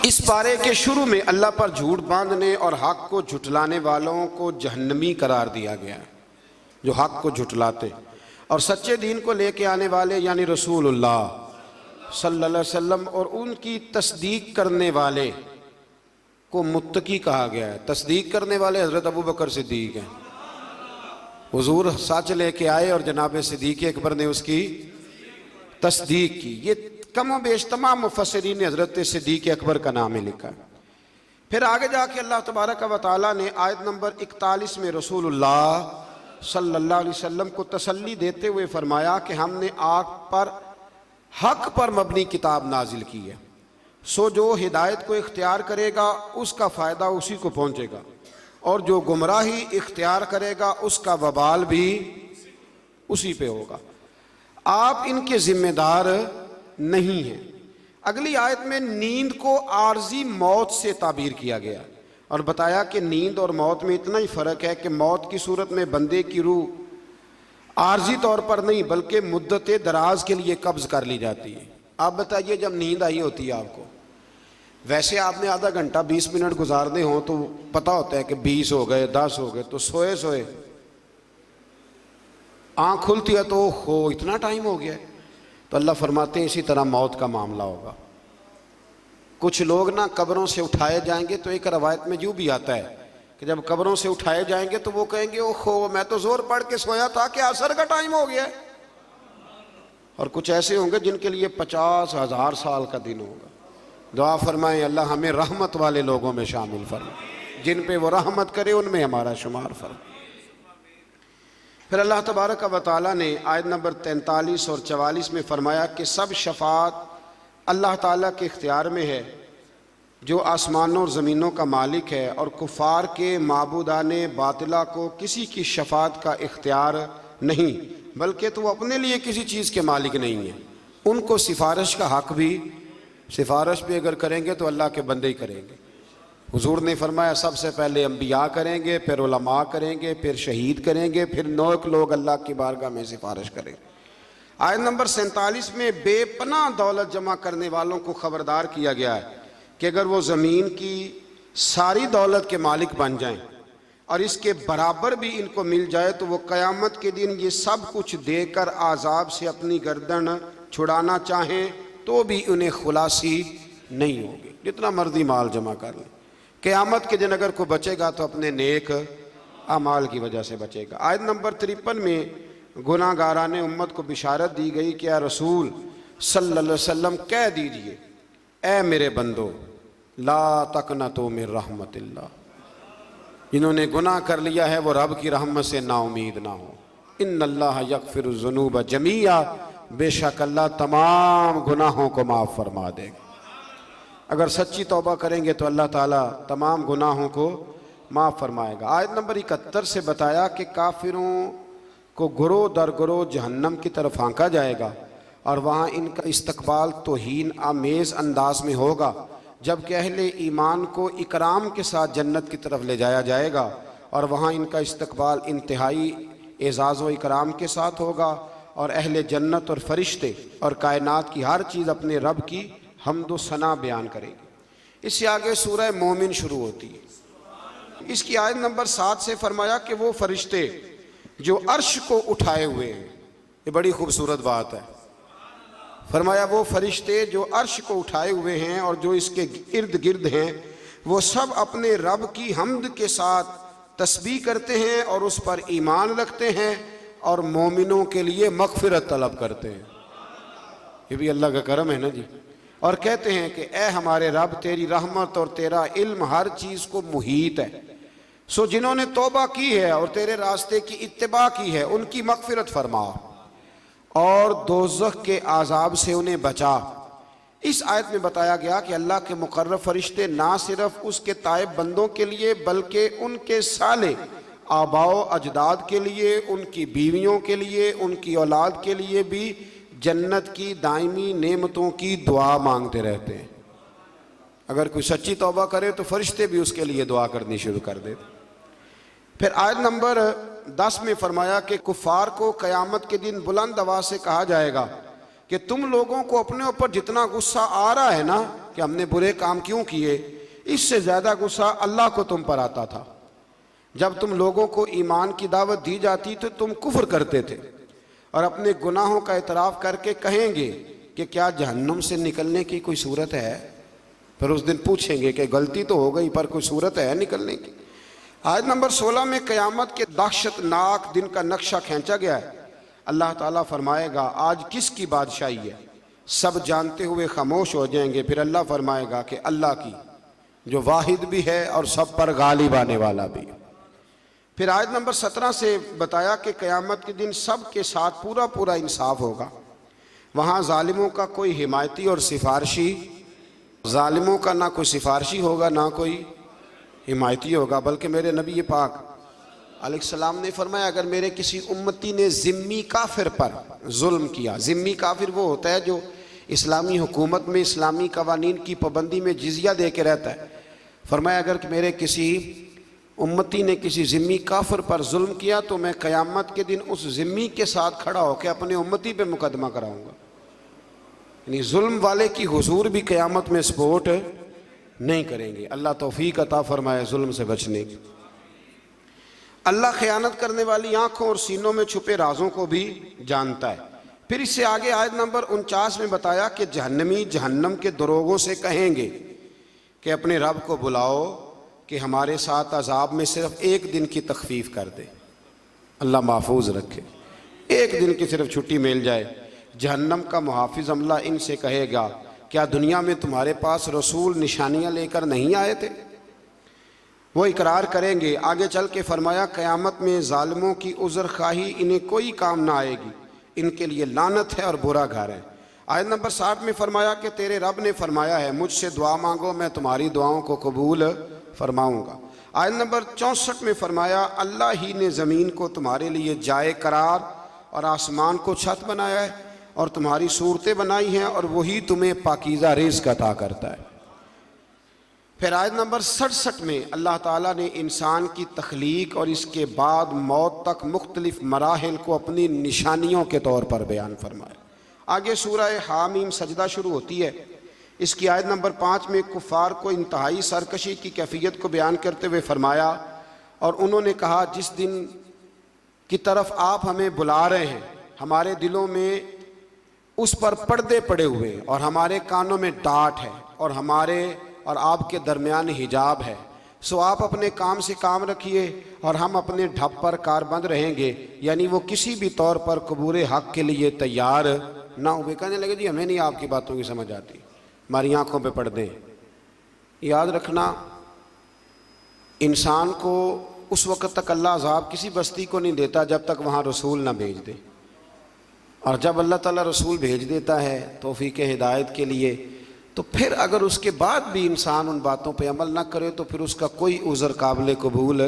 इस पारे के शुरू में अल्लाह पर झूठ बांधने और हक को झुटलाने वालों को जहन्नमी करार दिया गया है, जो हक को झुटलाते और सच्चे दीन को लेके आने वाले यानी रसूलुल्लाह सल्लल्लाहु अलैहि वसल्लम और उनकी तस्दीक करने वाले को मुत्तकी कहा गया है। तस्दीक करने वाले हज़रत अबू बकर सिद्दीक हैं। हुजूर सच लेके आए और जनाब सिद्दीक अकबर ने उसकी तस्दीक की। ये कम बेश तमाम मुफस्सिरीन ने हज़रत सिद्दीक अकबर का नाम ही लिखा। फिर आगे जाके अल्लाह तबारक व तआला ने आयत नंबर 41 में रसूलुल्लाह सल्लल्लाहु अलैहि वसल्लम को तसल्ली देते हुए फरमाया कि हमने आप पर हक पर मबनी किताब नाजिल की है, सो जो हिदायत को इख्तियार करेगा उसका फ़ायदा उसी को पहुँचेगा और जो गुमराही इख्तियार करेगा उसका वबाल भी उसी पे होगा। आप इनके ज़िम्मेदार नहीं हैं। अगली आयत में नींद को आर्जी मौत से ताबीर किया गया और बताया कि नींद और मौत में इतना ही फ़र्क है कि मौत की सूरत में बंदे की रूह आर्जी तौर पर नहीं बल्कि मुद्दत दराज के लिए कब्ज़ कर ली जाती है। आप बताइए, जब नींद आई होती है आपको, वैसे आपने आधा घंटा 20 मिनट गुजारने हों तो पता होता है कि 20 हो गए 10 हो गए, तो सोए सोए आँख खुलती है तो हो इतना टाइम हो गया। तो अल्लाह फरमाते हैं इसी तरह मौत का मामला होगा। कुछ लोग ना कब्रों से उठाए जाएंगे तो एक रवायत में यूँ भी आता है कि जब कब्रों से उठाए जाएंगे तो वो कहेंगे ओहो मैं तो जोर पढ़ के सोया था कि असर का टाइम हो गया। और कुछ ऐसे होंगे जिनके लिए 50,000 साल का दिन होगा। दुआ फरमाएं अल्लाह हमें रहमत वाले लोगों में शामिल फरमाए, जिन पे वो रहमत करे उनमें हमारा शुमार फरमाए। फिर अल्लाह तबारक व तआला ने आयत नंबर 43 और 44 में फरमाया कि सब शफात अल्लाह ताला के इख्तियार में है, जो आसमानों और ज़मीनों का मालिक है, और कुफ़ार के माबूदाने बातिला को किसी की शफात का इख्तियार नहीं, बल्कि तो वो अपने लिए किसी चीज़ के मालिक नहीं है। उनको सिफारिश का हक भी, सिफारिश भी अगर करेंगे तो अल्लाह के बंदे ही करेंगे। हुजूर ने फरमाया सबसे पहले अंबिया करेंगे, फिर उलमा करेंगे, फिर शहीद करेंगे, फिर नेक लोग अल्लाह की बारगाह में सिफारिश करेंगे। आयत नंबर 47 में बेपनाह दौलत जमा करने वालों को ख़बरदार किया गया है कि अगर वो ज़मीन की सारी दौलत के मालिक बन जाएं और इसके बराबर भी इनको मिल जाए तो वो क़यामत के दिन ये सब कुछ देकर आज़ाब से अपनी गर्दन छुड़ाना चाहें तो भी उन्हें खुलासी नहीं होगी। जितना मर्जी माल जमा कर लें, क़यामत के दिन अगर कोई बचेगा तो अपने नेक अमाल की वजह से बचेगा। आयत नंबर 53 में गुनाहगाराने उम्मत को बिशारत दी गई कि या रसूल सल्लल्लाहु अलैहि वसल्लम कह दीजिए, ए मेरे बंदो ला तकनतु मिन रहमतिल्लाह, जिन्होंने गुनाह कर लिया है वो रब की रहमत से नाउमीद ना हो। इन्नल्लाह यगफिरुज़्ज़ुनूब जमीआ, बेशक अल्लाह तमाम गुनाहों को माफ़ फरमा देगा। अगर सच्ची तौबा करेंगे तो अल्लाह ताला तमाम गुनाहों को माफ़ फरमाएगा। आयत नंबर 71 से बताया कि काफिरों को गुरो दर गुरो जहन्नम की तरफ आंका जाएगा और वहाँ इनका इस्तकबाल तौहीन आमेज़ अंदाज में होगा, जबकि अहले ईमान को इकराम के साथ जन्नत की तरफ ले जाया जाएगा और वहाँ इनका इस्तकबाल इंतहाई एज़ाज़ व इकराम के साथ होगा और अहले जन्नत और फरिश्ते और कायनात की हर चीज़ अपने रब की हम्द व सना बयान करेगी। इससे आगे सूरह मोमिन शुरू होती है। इसकी आयत नंबर 7 से फरमाया कि वो फरिश्ते जो अर्श को उठाए हुए हैं, ये बड़ी खूबसूरत बात है। फरमाया वो फरिश्ते जो अर्श को उठाए हुए हैं और जो इसके इर्द गिर्द हैं, वो सब अपने रब की हम्द के साथ तस्बीह करते हैं और उस पर ईमान रखते हैं और मोमिनों के लिए मग़फ़िरत तलब करते हैं। ये भी अल्लाह का करम है ना जी। और कहते हैं कि ए हमारे रब, तेरी रहमत और तेरा इल्म हर चीज़ को मुहीत है, सो जिन्होंने तौबा की है और तेरे रास्ते की इत्तिबा की है उनकी मग़फ़िरत फरमा और दोज़ख के आज़ाब से उन्हें बचा। इस आयत में बताया गया कि अल्लाह के मुक़र्रब फरिश्ते ना सिर्फ उसके ताइब बंदों के लिए बल्कि उनके साले आबाओ अजदाद के लिए, उनकी बीवियों के लिए, उनकी औलाद के लिए भी जन्नत की दायमी नेमतों की दुआ मांगते रहते हैं। अगर कोई सच्ची तौबा करे तो फरिश्ते भी उसके लिए दुआ करनी शुरू कर देते। फिर आयत नंबर 10 में फरमाया कि कुफ़ार को क़यामत के दिन बुलंद आवाज़ से कहा जाएगा कि तुम लोगों को अपने ऊपर जितना गुस्सा आ रहा है ना, कि हमने बुरे काम क्यों किए, इससे ज़्यादा गुस्सा अल्लाह को तुम पर आता था। जब तुम लोगों को ईमान की दावत दी जाती तो तुम कुफ्र करते थे और अपने गुनाहों का इतराफ़ करके कहेंगे कि क्या जहन्नुम से निकलने की कोई सूरत है। फिर उस दिन पूछेंगे कि गलती तो हो गई पर कोई सूरत है निकलने की। आयत नंबर 16 में क़यामत के दहशतनाक दिन का नक्शा खींचा गया है। अल्लाह ताला फरमाएगा आज किसकी बादशाही है, सब जानते हुए खामोश हो जाएंगे। फिर अल्लाह फरमाएगा कि अल्लाह की, जो वाहिद भी है और सब पर गालिब आने वाला भी। फिर आयत नंबर 17 से बताया कि क़यामत के दिन सब के साथ पूरा पूरा इंसाफ होगा। वहाँ जालिमों का कोई हिमायती और सिफारशी, जालिमों का ना कोई सिफारशी होगा ना कोई हिमायती होगा, बल्कि मेरे नबी पाक अलैहिस्सलाम ने फरमाया अगर मेरे किसी उम्मती ने ज़िम्मी काफिर पर जुल्म किया, ज़िम्मी काफिर वो होता है जो इस्लामी हुकूमत में इस्लामी कवानीन की पाबंदी में जिज़िया दे के रहता है। फरमाया अगर मेरे किसी उम्मती ने किसी ज़िम्मी काफिर पर जुल्म किया तो मैं क़यामत के दिन उस ज़िम्मी के साथ खड़ा होकर अपने उम्मती पे मुकदमा कराऊंगा। यानी जुल्म वाले की हुजूर भी क़यामत में सपोर्ट नहीं करेंगे। अल्लाह तौफीक अता फरमाए जुल्म से बचने की। अल्लाह ख़यानत करने वाली आंखों और सीनों में छुपे राजों को भी जानता है। फिर इससे आगे आयत नंबर 49 में बताया कि जहन्नमी जहन्नम के दरोगों से कहेंगे कि अपने रब को बुलाओ कि हमारे साथ अजाब में सिर्फ एक दिन की तखफीफ कर दे। अल्लाह महफूज रखे, एक दिन की सिर्फ छुट्टी मिल जाए। जहन्नम का मुहाफिज अमला इनसे कहेगा क्या दुनिया में तुम्हारे पास रसूल निशानियां लेकर नहीं आए थे। वो इकरार करेंगे। आगे चल के फरमाया क़यामत में जालिमों की उज़्र खाही इन्हें कोई काम ना आएगी, इनके लिए लानत है और बुरा घर है। आयत नंबर 60 में फरमाया कि तेरे रब ने फरमाया है मुझसे दुआ मांगो मैं तुम्हारी दुआओं को कबूल फरमाऊँगा। आयत नंबर 64 में फरमाया अल्लाह ही ने ज़मीन को तुम्हारे लिए जाए करार और आसमान को छत बनाया है और तुम्हारी सूरतें बनाई हैं और वही तुम्हें पाकीज़ा रिज़्क़ अता करता है। फिर आयत नंबर 67 में अल्लाह ताला ने इंसान की तख्लीक और इसके बाद मौत तक मुख्तलिफ मराहिल को अपनी निशानियों के तौर पर बयान फरमाया। आगे सूरह हामीम सजदा शुरू होती है। इसकी आयत नंबर 5 में कुफ़ार को इंतहाई सरकशी की कैफियत को बयान करते हुए फरमाया और उन्होंने कहा जिस दिन की तरफ आप हमें बुला रहे हैं हमारे दिलों में उस पर पर्दे पड़े हुए और हमारे कानों में डांट है और हमारे और आपके दरमियान हिजाब है। सो आप अपने काम से काम रखिए और हम अपने ढप पर कारबंद रहेंगे। यानी वो किसी भी तौर पर कबूल हक़ के लिए तैयार ना हुए। कहने लगे जी हमें नहीं आपकी बातों की समझ आती, हमारी आंखों पे पर्दे। याद रखना इंसान को उस वक़्त तक अल्लाह अज़ाब किसी बस्ती को नहीं देता जब तक वहाँ रसूल ना भेज दे, और जब अल्लाह ताला रसूल भेज देता है तौफीक हिदायत के लिए तो फिर अगर उसके बाद भी इंसान उन बातों पे अमल ना करे तो फिर उसका कोई उज़र काबिल कबूल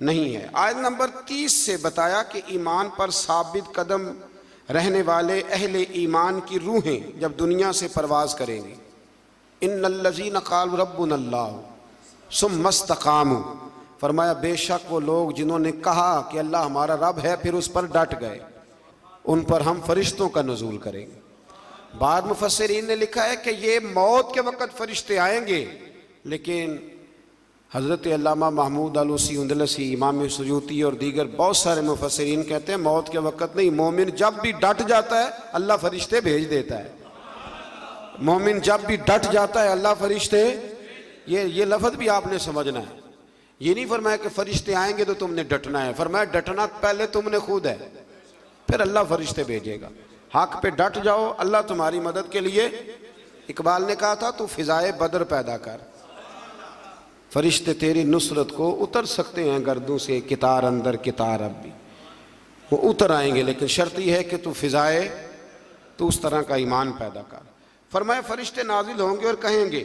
नहीं है। आयत नंबर 30 से बताया कि ईमान पर साबित कदम रहने वाले अहले ईमान की रूहें जब दुनिया से परवाज करेंगी, इन्नल्लज़ीना क़ालू रब्बुनल्लाह सुम्मा इस्तक़ामू, फरमाया बेशक वो लोग जिन्होंने कहा कि अल्लाह हमारा रब है फिर उस पर डट गए, उन पर हम फरिश्तों का नुज़ूल करेंगे। बाद मुफस्सिरीन ने लिखा है कि ये मौत के वक़्त फरिश्ते आएंगे, लेकिन हज़रत अल्लामा महमूद आलूसी उंदलसी, इमाम सुयूती और दीगर बहुत सारे मुफस्सिरीन कहते हैं मौत के वक़्त नहीं, मोमिन जब भी डट जाता है अल्लाह फरिश्ते भेज देता है। मोमिन जब भी डट जाता है अल्लाह फरिश्ते, ये लफ्ज़ भी आपने समझना है। ये नहीं फरमाया कि फरिश्ते आएंगे तो तुमने डटना है, फरमाया डटना पहले तुमने खुद है फिर अल्लाह फरिश्ते भेजेगा। हक पे डट जाओ, अल्लाह तुम्हारी मदद के लिए, इकबाल ने कहा था तू फिजाए बदर पैदा कर, फरिश्ते तेरी नुसरत को उतर सकते हैं गर्दों से कितार अंदर कितार, अब भी वो उतर आएंगे, लेकिन शर्त यह है कि तू फिजाए, तू उस तरह का ईमान पैदा कर। फरमाया फरिश्ते नाजिल होंगे और कहेंगे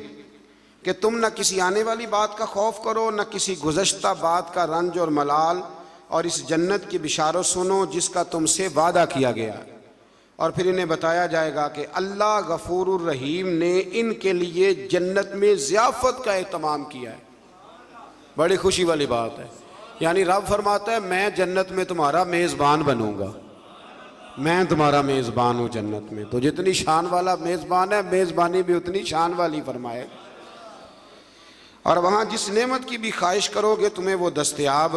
कि तुम न किसी आने वाली बात का खौफ करो न किसी गुज़श्ता बात का रंज और मलाल, और इस जन्नत की बिशारत सुनो जिसका तुमसे वादा किया गया। और फिर इन्हें बताया जाएगा कि अल्लाह गफूरुर रहीम ने इनके लिए जन्नत में ज़ियाफ़त का एहतमाम किया है। बड़ी खुशी वाली बात है। यानी रब फरमाता है मैं जन्नत में तुम्हारा मेज़बान बनूंगा, मैं तुम्हारा मेज़बान हूँ जन्नत में। तो जितनी शान वाला मेज़बान है, मेज़बानी भी उतनी शान वाली फरमाए। और वहाँ जिस नेमत की भी ख्वाहिश करोगे तुम्हें वो दस्तयाब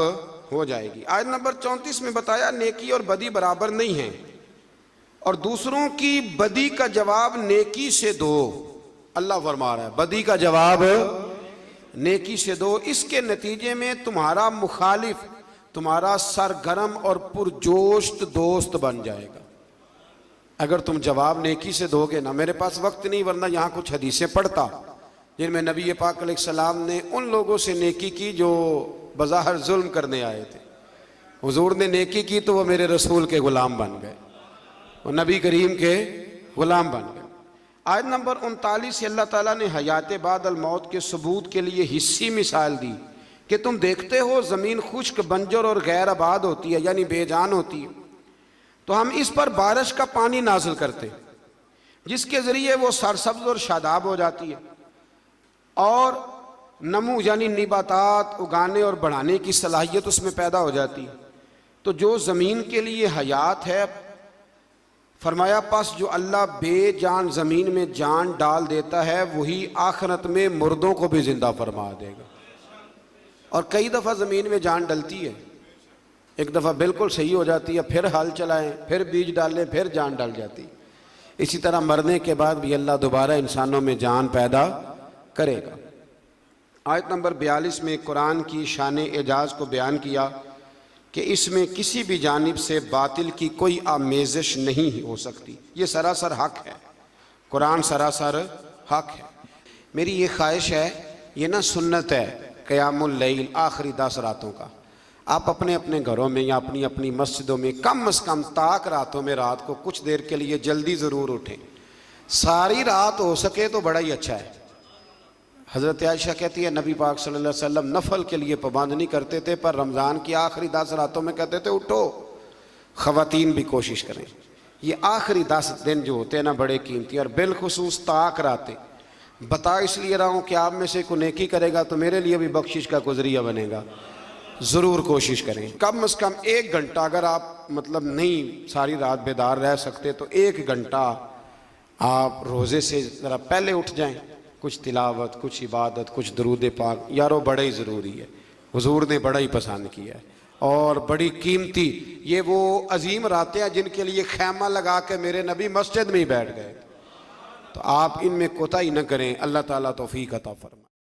हो जाएगी। आयत नंबर 34 में बताया नेकी और बदी बराबर नहीं है, और दूसरों की बदी का जवाब नेकी से दो। अल्लाह फरमा रहा है बदी का जवाब नेकी से दो, इसके नतीजे में तुम्हारा मुखालिफ तुम्हारा सरगर्म और पुरजोश दोस्त बन जाएगा। अगर तुम जवाब नेकी से दोगे ना, मेरे पास वक्त नहीं वरना यहाँ कुछ हदीसें पढ़ता जिनमें नबी पाक अलैहिस्सलाम ने उन लोगों से नेकी की जो बज़ाहिर जुल्म करने आए थे। हुजूर ने नेकी की तो वो मेरे रसूल के गुलाम बन गए, वो नबी करीम के गुलाम बन गए। आयत नंबर 39 से अल्लाह ताला ने हयात बाद अल मौत के सबूत के लिए हिस्सी मिसाल दी कि तुम देखते हो ज़मीन खुश्क बंजर और गैर आबाद होती है, यानी बेजान होती है, तो हम इस पर बारिश का पानी नाजिल करते हैं जिसके ज़रिए वो सरसब्ज और शादाब हो जाती है और नमू यानी निबातात उगाने और बढ़ाने की सलाहियत उसमें पैदा हो जाती है। तो जो ज़मीन के लिए हयात है, फरमाया पास जो अल्लाह बेजान ज़मीन में जान डाल देता है वही आखिरत में मुर्दों को भी ज़िंदा फरमा देगा। और कई दफ़ा ज़मीन में जान डलती है, एक दफ़ा बिल्कुल सही हो जाती है, फिर हल चलाएं, फिर बीज डालें, फिर जान डल जाती। इसी तरह मरने के बाद भी अल्लाह दोबारा इंसानों में जान पैदा करेगा। आयत नंबर 42 में कुरान की शान एजाज़ को बयान किया कि इसमें किसी भी जानिब से बातिल की कोई आमेज़श नहीं हो सकती। ये सरासर हक है, कुरान सरासर हक है। मेरी ये ख्वाहिश है, ये ना सुन्नत है क़यामुल लैल आखिरी 10 रातों का, आप अपने अपने घरों में या अपनी अपनी मस्जिदों में कम से कम ताक रातों में रात को कुछ देर के लिए जल्दी ज़रूर उठें। सारी रात हो सके तो बड़ा ही अच्छा है। हज़रत आयशा कहती है नबी पाक सल्लल्लाहु अलैहि वसल्लम नफल के लिए पाबंद नहीं करते थे, पर रमज़ान की आखिरी 10 रातों में कहते थे उठो। ख़वातीन भी कोशिश करें, ये आखिरी 10 दिन जो होते हैं ना बड़े कीमती, और बिलखुसूस ताक रातें। बता इसलिए रहा हूँ कि आप में से कोई नेकी करेगा तो मेरे लिए भी बख्शिश का कोई ज़रिया बनेगा। ज़रूर कोशिश करें, कम से कम 1 घंटा, अगर आप मतलब नहीं सारी रात बेदार रह सकते तो 1 घंटा आप रोज़े से ज़रा पहले उठ जाएं, कुछ तिलावत, कुछ इबादत, कुछ दरूद पाक, यारो बड़ा ही ज़रूरी है। हुजूर ने बड़ा ही पसंद किया है और बड़ी कीमती ये वो अजीम रातें हैं जिनके लिए खैमा लगा के मेरे नबी मस्जिद में ही बैठ गए। तो आप इनमें कोताही न करें। अल्लाह ताला तौफीक अता फरमाए।